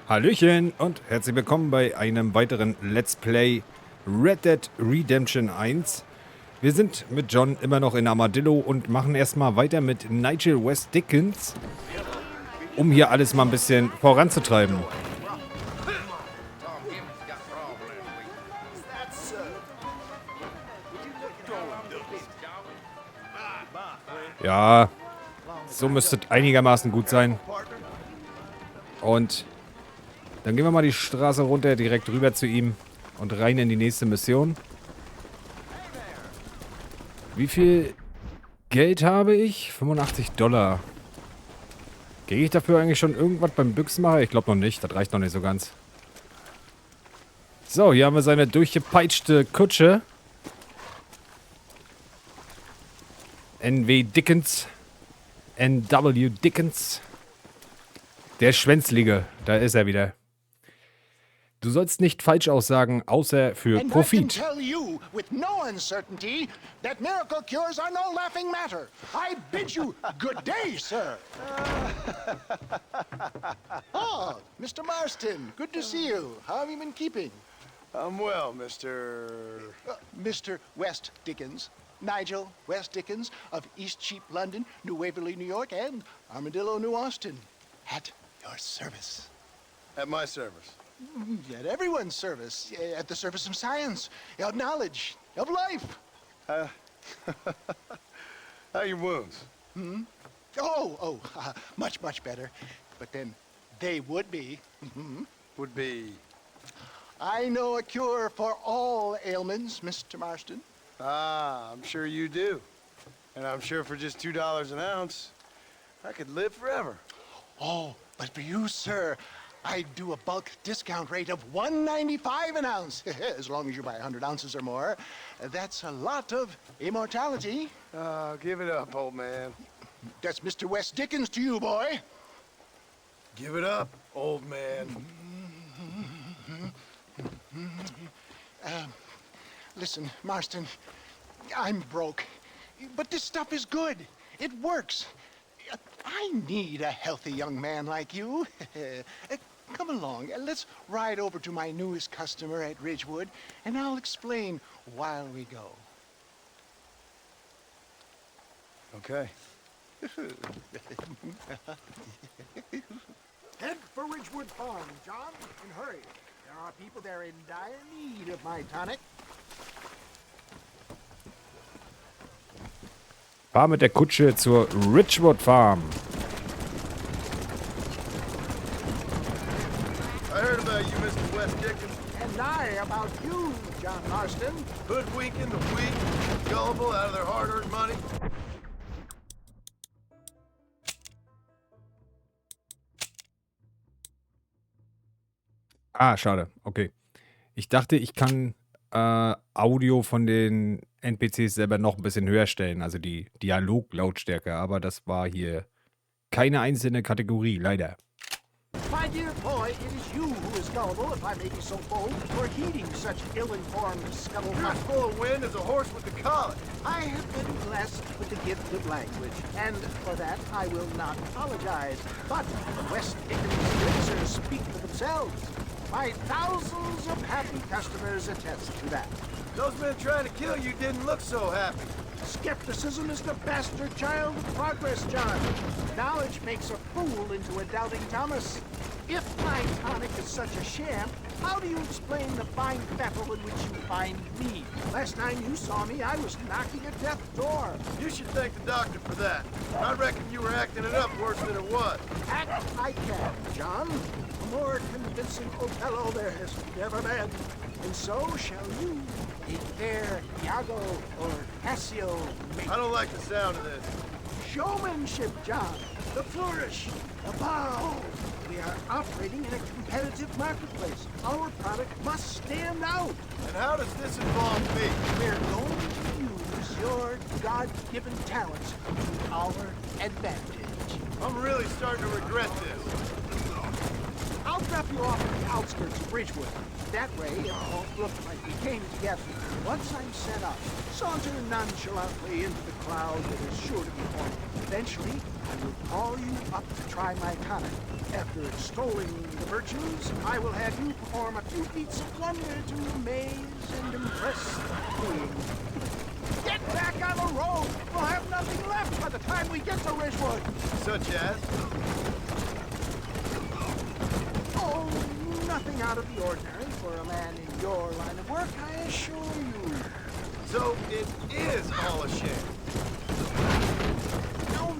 Hallöchen und herzlich willkommen bei einem weiteren Let's Play Red Dead Redemption 1. Wir sind mit John immer noch in Armadillo und machen erstmal weiter mit Nigel West Dickens, um hier alles mal ein bisschen voranzutreiben. Ja, so müsste es einigermaßen gut sein. Und dann gehen wir mal die Straße runter, direkt rüber zu ihm und rein in die nächste Mission. Wie viel Geld habe ich? 85 $. Kriege ich dafür eigentlich schon irgendwas beim Büchsenmacher? Ich glaube noch nicht, das reicht noch nicht so ganz. So, hier haben wir seine durchgepeitschte Kutsche. NW Dickens. NW Dickens. Der Schwänzlige, da ist er wieder. Du sollst nicht falsch aussagen, außer für Profit. tell you with no uncertainty that miracle cures are no laughing matter. I bid you good day, sir. Oh, Mr. Marston, good to see you. How have you been keeping? I'm well, Mr. Mr. West Dickens. Nigel West Dickens of East Cheap, London, New Waverly, New York, and Armadillo, New Austin. At your service. At my service. At everyone's service. At the service of science, of knowledge, of life. How are your wounds? Much, much better. But then they would be. Would be. I know a cure for all ailments, Mr. Marston. Ah, I'm sure you do. And I'm sure for just $2 an ounce, I could live forever. Oh, but for you, sir, I do a bulk discount rate of $1.95 an ounce, as long as you buy 100 ounces or more. That's a lot of immortality. Give it up, old man. That's Mr. West Dickens to you, boy. Give it up, old man. Listen, Marston, I'm broke, but this stuff is good. It works. I need a healthy young man like you. Come along, let's ride over to my newest customer at Ridgewood, and I'll explain while we go. Okay. Head for Ridgewood Farm, John, and hurry. There are people there in dire need of my tonic. Fahr mit der Kutsche zur Ridgewood Farm. I heard about you, Mr. West Dickens. And I about you, John Marston. Hoodwinking the weak, gullible out of their hard-earned money. Ah, schade. Okay. Ich dachte, ich kann Audio von den NPCs selber noch ein bisschen höher stellen, also die Dialoglautstärke, aber das war hier keine einzelne Kategorie, leider. My dear boy, it is you who is gullible, if I may be so bold, for heeding such ill-informed You're scuttlebutt. as full of wind as a horse with the collar. I have been blessed with the gift of language, and for that I will not apologize. But West Dickens' racers speak for themselves. My thousands of happy customers attest to that. Those men trying to kill you didn't look so happy. Skepticism is the bastard child of progress, John. Knowledge makes a fool into a doubting Thomas. If my tonic is such a sham, how do you explain the fine battle in which you find me? Last time you saw me, I was knocking at death's door. You should thank the doctor for that. I reckon you were acting it up worse than it was. Act I can, John. A more convincing Othello there has never been. And so shall you, a fair Iago or Cassio make. I don't like the sound of this. Showmanship, John. The flourish, the bow. We are operating in a competitive marketplace. Our product must stand out. And how does this involve me? We're going to use your God-given talents to our advantage. I'm really starting to regret this. I'll drop you off at the outskirts of Ridgewood. That way, it won't look like we came to together. Once I'm set up, saunter nonchalantly into the cloud that is sure to be forming. Eventually, I will call you up to try my tonic. After extolling the virtues, I will have you perform a few feats of wonder to amaze and impress the king. Get back on the road! We'll have nothing left by the time we get to Ridgewood. Such as? Oh, nothing out of the ordinary for a man in your line of work, I assure you. So it is all a sham.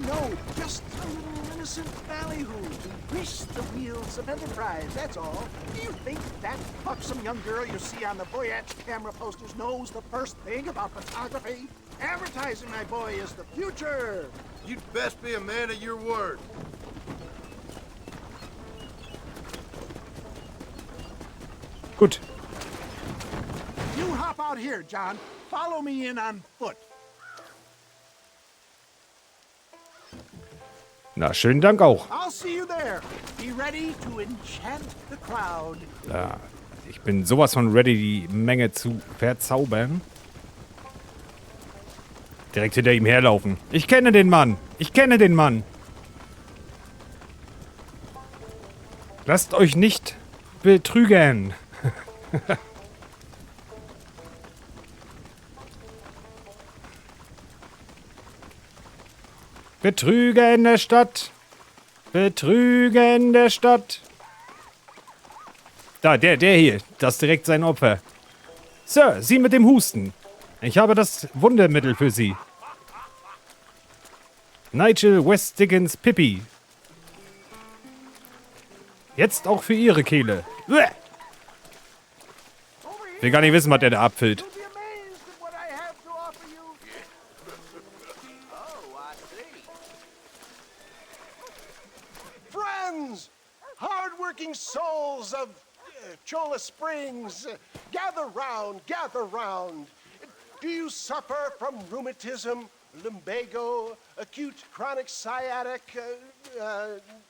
No, just a little innocent ballyhoo to grease the wheels of enterprise, that's all. Do you think that buxom young girl you see on the Voyage camera posters knows the first thing about photography? Advertising, my boy, is the future. You'd best be a man of your word. Gut. You hop out here, John. Follow me in on foot. Na, schönen Dank auch. I'll see you there. Be ready to enchant the crowd. Ja, ich bin sowas von ready, die Menge zu verzaubern. Direkt hinter ihm herlaufen. Ich kenne den Mann. Ich kenne den Mann. Lasst euch nicht betrügen. Betrüger in der Stadt. Betrüger in der Stadt. Da, der hier. Das ist direkt sein Opfer. Sir, Sie mit dem Husten. Ich habe das Wundermittel für Sie. Nigel West Dickens Pippi. Jetzt auch für Ihre Kehle. Uäh. Ich will gar nicht wissen, was der da abfüllt. You'll be amazed at what I have to offer you. Oh, I see. Friends, hard-working souls of Cholla Springs, gather round, gather round. Do you suffer from rheumatism, lumbago, acute chronic sciatic,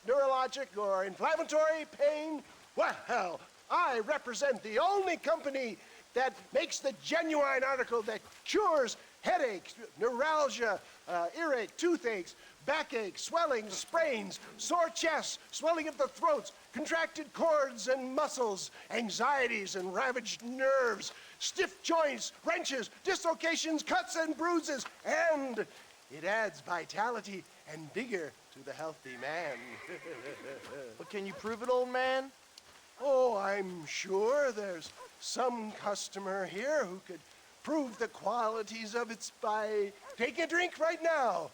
neurologic, or inflammatory pain? Well, I represent the only company that makes the genuine article that cures headaches, neuralgia, earache, toothaches, backache, swelling, sprains, sore chests, swelling of the throats, contracted cords and muscles, anxieties and ravaged nerves, stiff joints, wrenches, dislocations, cuts and bruises, and it adds vitality and vigor to the healthy man. But can you prove it, old man? Oh, I'm sure there's some customer here who could prove the qualities of it by taking a drink right now.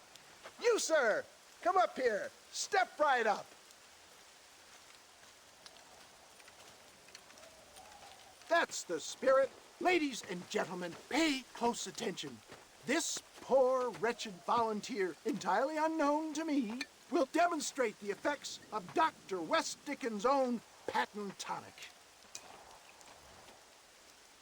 You, sir, come up here. Step right up. That's the spirit. Ladies and gentlemen, pay close attention. This poor, wretched volunteer, entirely unknown to me, will demonstrate the effects of Dr. West Dickens' own patent tonic.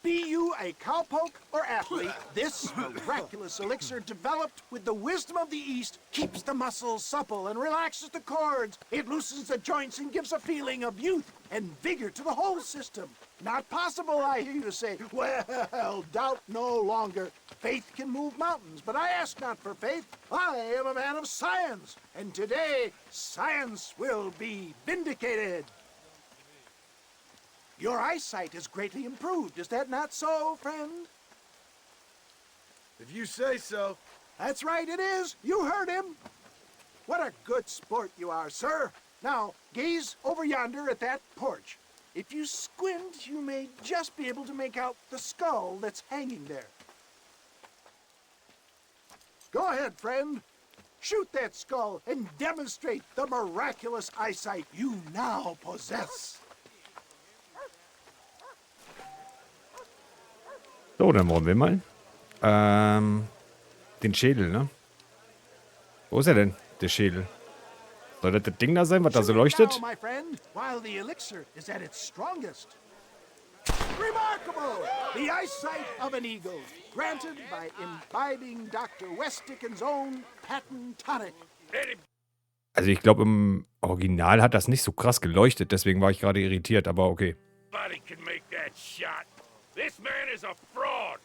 Be you a cowpoke or athlete, this miraculous elixir developed with the wisdom of the East keeps the muscles supple and relaxes the cords. It loosens the joints and gives a feeling of youth and vigor to the whole system. Not possible, I hear you say. Well, doubt no longer. Faith can move mountains, but I ask not for faith. I am a man of science, and today science will be vindicated. Your eyesight is greatly improved. Is that not so, friend? If you say so. That's right, it is. You heard him. What a good sport you are, sir. Now, gaze over yonder at that porch. If you squint, you may just be able to make out the skull that's hanging there. Go ahead, friend. Shoot that skull and demonstrate the miraculous eyesight you now possess. So, dann wollen wir mal. Den Schädel, ne? Wo ist er denn, der Schädel? Soll das das Ding da sein, was da so leuchtet? Now, my friend, while the elixir is at its strongest. Remarkable! The eyesight of an eagle, granted by imbibing Dr. West Dickens' own patent tonic. Also ich glaube, im Original hat das nicht so krass geleuchtet, deswegen war ich gerade irritiert, aber okay. Nobody can make that shot. This man is a fraud.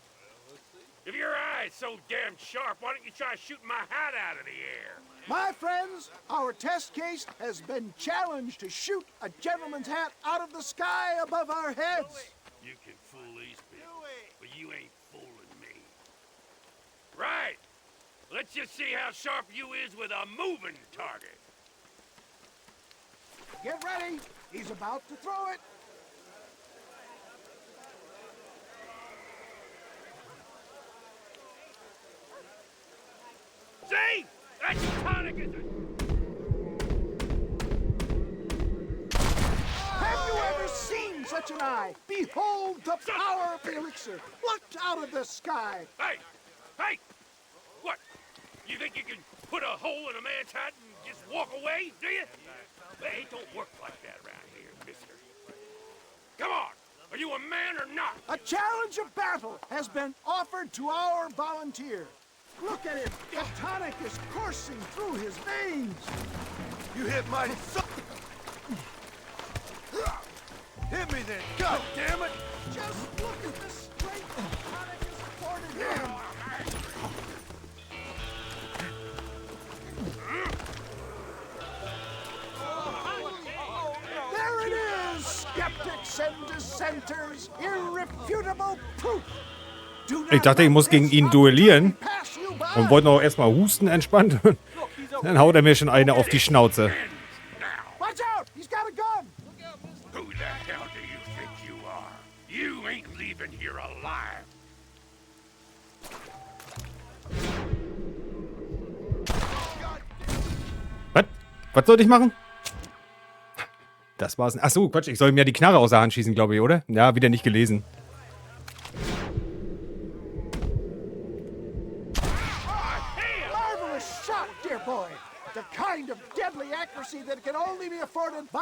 If your eye's so damn sharp, why don't you try shooting my hat out of the air? My friends, our test case has been challenged to shoot a gentleman's hat out of the sky above our heads. You can fool these people, but you ain't fooling me. Right. Let's just see how sharp you is with a moving target. Get ready. He's about to throw it. See? That's tonic, is it? Have you ever seen such an eye? Behold the power of the elixir, plucked out of the sky. Hey! Hey! What? You think you can put a hole in a man's hat and just walk away, do you? Hey, it don't work like that around here, mister. Come on! Are you a man or not? A challenge of battle has been offered to our volunteer. Look at him. The tonic is coursing through his veins. You hit my son. Hit me then, God damn it! Just look at the strength the tonic has afforded him. There it is, skeptics and dissenters. Irrefutable proof. Ich dachte, ich muss gegen ihn duellieren und wollte noch erstmal husten entspannt. Dann haut er mir schon eine auf die Schnauze. Watch out! He's got a gun! Who the hell do you think you are? You ain't leaving here alive. Was? Was sollte ich machen? Das war's. Achso, Quatsch, ich soll ihm ja die Knarre aus der Hand schießen, glaube ich, oder? Ja, wieder nicht gelesen.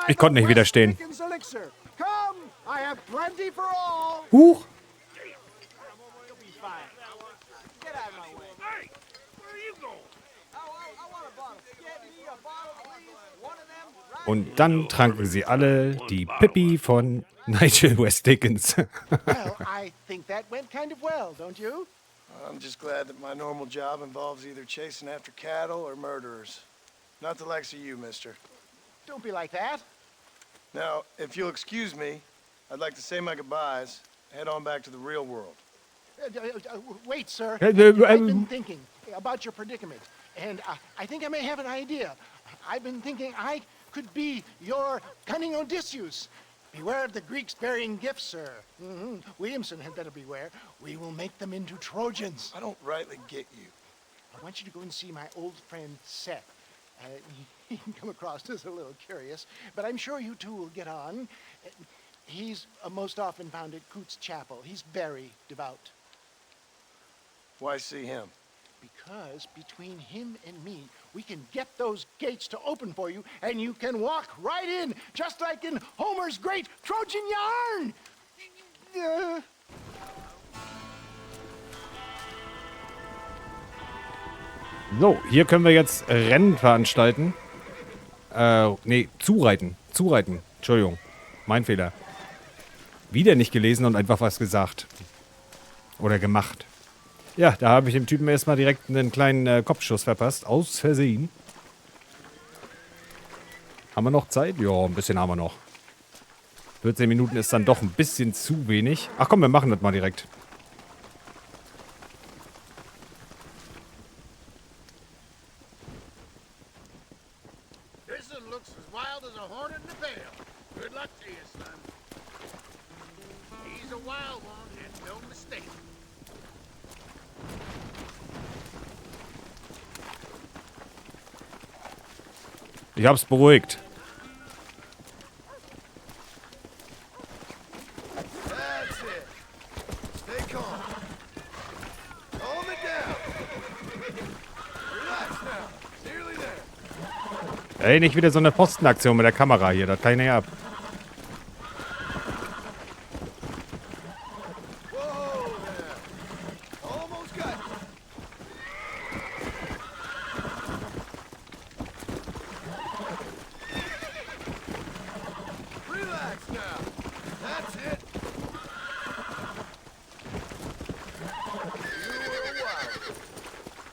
Ich konnte nicht widerstehen. Huch! Und dann tranken sie alle die Pippi von Nigel West Dickens. Well, I think that went kind of well, don't you? I'm just glad that my normal job involves either chasing after cattle or murderers. Not the likes of you, mister. Don't be like that. Now, if you'll excuse me, I'd like to say my goodbyes, head on back to the real world. Wait, sir. I've been thinking about your predicament, and I think I may have an idea. I've been thinking I could be your cunning Odysseus. Beware of the Greeks bearing gifts, sir. Williamson had better beware. We will make them into Trojans. I don't rightly get you. I want you to go and see my old friend Seth. He can come across as a little curious, but I'm sure you two will get on. He's most often found at Coots Chapel. He's very devout. Why see him? Because between him and me, we can get those gates to open for you, and you can walk right in, just like in Homer's great Trojan yarn. So, hier können wir jetzt Rennen veranstalten. Nee, zureiten. Zureiten. Entschuldigung. Mein Fehler. Wieder nicht gelesen und einfach was gesagt. Oder gemacht. Ja, da habe ich dem Typen erstmal direkt einen kleinen Kopfschuss verpasst. Aus Versehen. Haben wir noch Zeit? Ja, ein bisschen haben wir noch. 14 Minuten ist dann doch ein bisschen zu wenig. Ach komm, wir machen das mal direkt. Ich hab's beruhigt. Ey, nicht wieder so eine Postenaktion mit der Kamera hier, das kann ich nicht ab.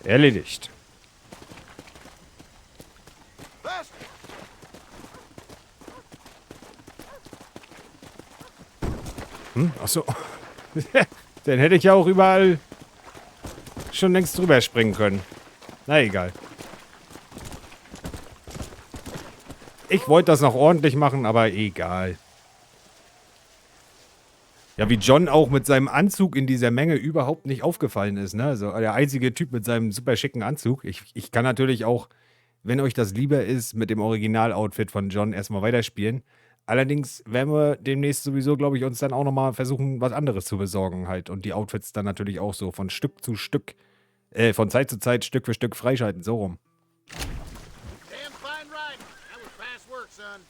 Erledigt. Faster! Achso. Dann hätte ich ja auch überall schon längst drüber springen können. Na egal. Ich wollte das noch ordentlich machen, aber egal. Ja, wie John auch mit seinem Anzug in dieser Menge überhaupt nicht aufgefallen ist, ne? Also der einzige Typ mit seinem super schicken Anzug. Ich kann natürlich auch, wenn euch das lieber ist, mit dem Original-Outfit von John erstmal weiterspielen. Allerdings werden wir demnächst sowieso, glaube ich, uns dann auch nochmal versuchen, was anderes zu besorgen halt. Und die Outfits dann natürlich auch so von Stück zu Stück, von Zeit zu Zeit, Stück für Stück freischalten, so rum. Damn fine riding. That was fast work, son.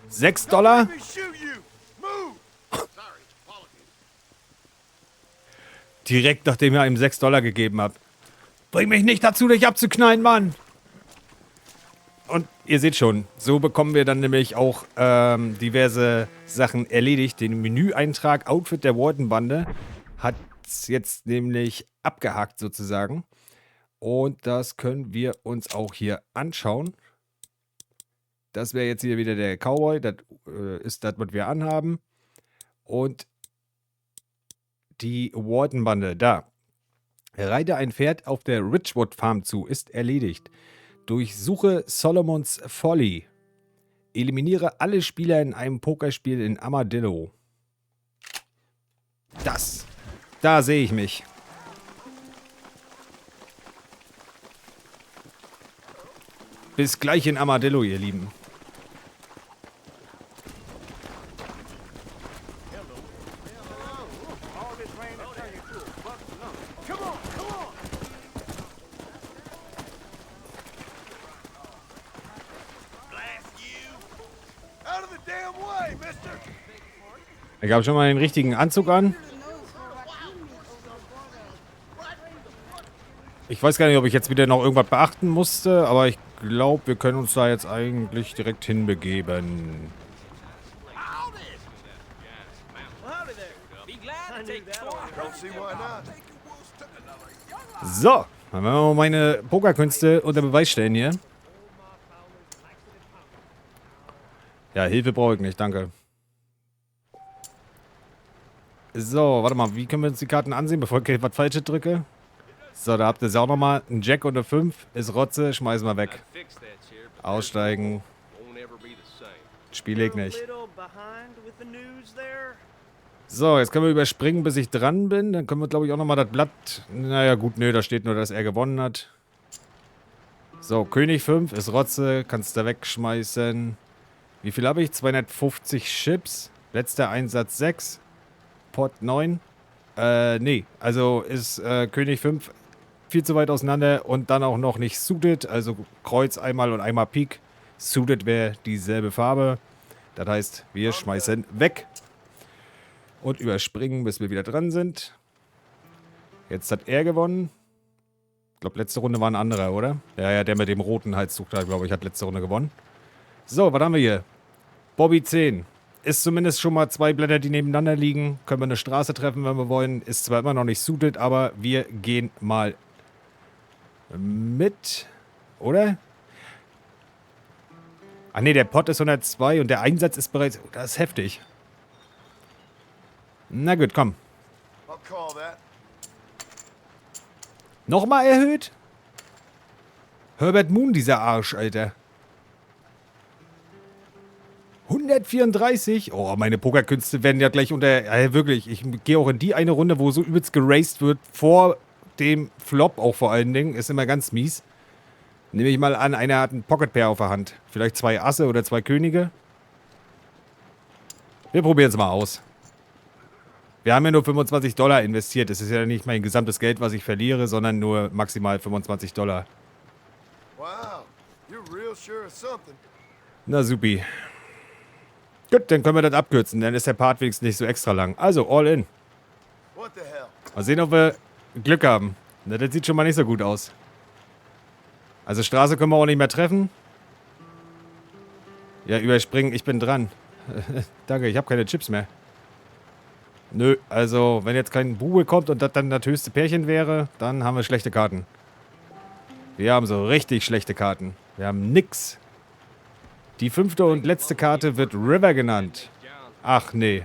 $6? $6? Let me shoot you. Move. Sorry. Apologies. Direkt nachdem ihr ihm $6 gegeben habt. Bring mich nicht dazu, dich abzuknallen, Mann! Und ihr seht schon, so bekommen wir dann nämlich auch diverse Sachen erledigt. Den Menüeintrag Outfit der Warden-Bande hat es jetzt nämlich abgehakt sozusagen. Und das können wir uns auch hier anschauen. Das wäre jetzt hier wieder der Cowboy. Das ist das, was wir anhaben. Und die Warden-Bande, da. Reite ein Pferd auf der Richwood Farm zu, ist erledigt. Durchsuche Solomons Folly. Eliminiere alle Spieler in einem Pokerspiel in Armadillo. Da sehe ich mich. Bis gleich in Armadillo, ihr Lieben. Out of the damn way, mister. Ich habe schon mal den richtigen Anzug an. Ich weiß gar nicht, ob ich jetzt wieder noch irgendwas beachten musste, aber ich glaube, wir können uns da jetzt eigentlich direkt hinbegeben. Don't see why not. So, dann werden wir mal meine Pokerkünste unter Beweis stellen hier. Ja, Hilfe brauche ich nicht, danke. So, warte mal, wie können wir uns die Karten ansehen, bevor ich was Falsches drücke? So, da habt ihr es auch nochmal. Ein Jack und eine 5 ist Rotze, schmeißen wir weg. Aussteigen. Spiel ich nicht. So, jetzt können wir überspringen, bis ich dran bin. Dann können wir, glaube ich, auch nochmal das Blatt... Naja, gut, nö, da steht nur, dass er gewonnen hat. So, König 5 ist Rotze, kannst du wegschmeißen. Wie viel habe ich? 250 Chips. Letzter Einsatz 6. Pot 9. Nee, also ist König 5 viel zu weit auseinander und dann auch noch nicht suited. Also Kreuz einmal und einmal Pik. Suited wäre dieselbe Farbe. Das heißt, wir schmeißen weg. Und überspringen, bis wir wieder dran sind. Jetzt hat er gewonnen. Ich glaube, letzte Runde war ein anderer, oder? Ja, der mit dem roten Halstuch da, glaube ich, hat letzte Runde gewonnen. So, was haben wir hier? Bobby 10. Ist zumindest schon mal 2 Blätter, die nebeneinander liegen. Können wir eine Straße treffen, wenn wir wollen. Ist zwar immer noch nicht suited, aber wir gehen mal mit. Oder? Ach ne, der Pot ist 102 und der Einsatz ist bereits... Oh, das ist heftig. Na gut, komm. I'll call that. Nochmal erhöht? Herbert Moon, dieser Arsch, Alter. 134? Oh, meine Pokerkünste werden ja gleich unter... wirklich, ich gehe auch in die eine Runde, wo so übelst geraced wird. Vor dem Flop auch vor allen Dingen. Ist immer ganz mies. Nehme ich mal an, einer hat einen Pocket Pair auf der Hand. Vielleicht 2 Asse oder 2 Könige. Wir probieren es mal aus. Wir haben ja nur $25 investiert. Das ist ja nicht mein gesamtes Geld, was ich verliere, sondern nur maximal $25. Wow, you're real sure of something. Na supi. Gut, dann können wir das abkürzen. Dann ist der Part wenigstens nicht so extra lang. Also, all in. What the hell? Mal sehen, ob wir Glück haben. Na, das sieht schon mal nicht so gut aus. Also Straße können wir auch nicht mehr treffen. Ja, überspringen. Ich bin dran. Danke, ich habe keine Chips mehr. Nö, also wenn jetzt kein Bube kommt und das dann das höchste Pärchen wäre, dann haben wir schlechte Karten. Wir haben so richtig schlechte Karten. Wir haben nix. Die 5. und letzte Karte wird River genannt. Ach nee.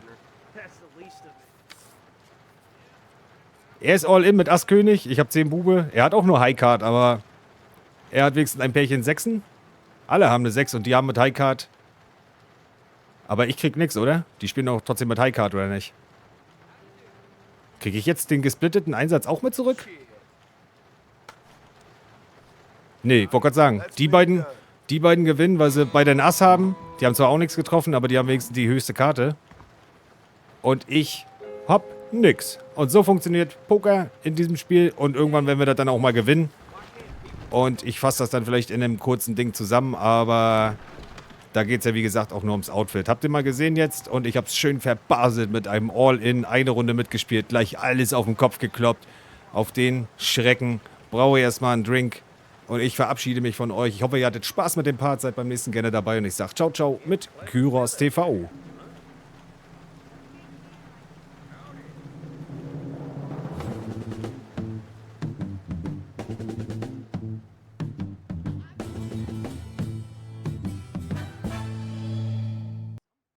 Er ist all in mit Ass König. Ich habe 10 Bube. Er hat auch nur High Card, aber er hat wenigstens ein Pärchen 6. Alle haben eine 6 und die haben mit High Card. Aber ich krieg nix, oder? Die spielen doch trotzdem mit High Card, oder nicht? Kriege ich jetzt den gesplitteten Einsatz auch mit zurück? Nee, ich wollte gerade sagen, die beiden gewinnen, weil sie beide einen Ass haben. Die haben zwar auch nichts getroffen, aber die haben wenigstens die höchste Karte. Und ich hab nix. Und so funktioniert Poker in diesem Spiel. Und irgendwann werden wir das dann auch mal gewinnen. Und ich fasse das dann vielleicht in einem kurzen Ding zusammen, aber da geht es ja wie gesagt auch nur ums Outfit. Habt ihr mal gesehen jetzt? Und ich hab's schön verbaselt mit einem All-In. Eine Runde mitgespielt, gleich alles auf den Kopf gekloppt. Auf den Schrecken brauche ich erstmal einen Drink. Und ich verabschiede mich von euch. Ich hoffe, ihr hattet Spaß mit dem Part. Seid beim nächsten gerne dabei. Und ich sage ciao, ciao mit Kyros TV.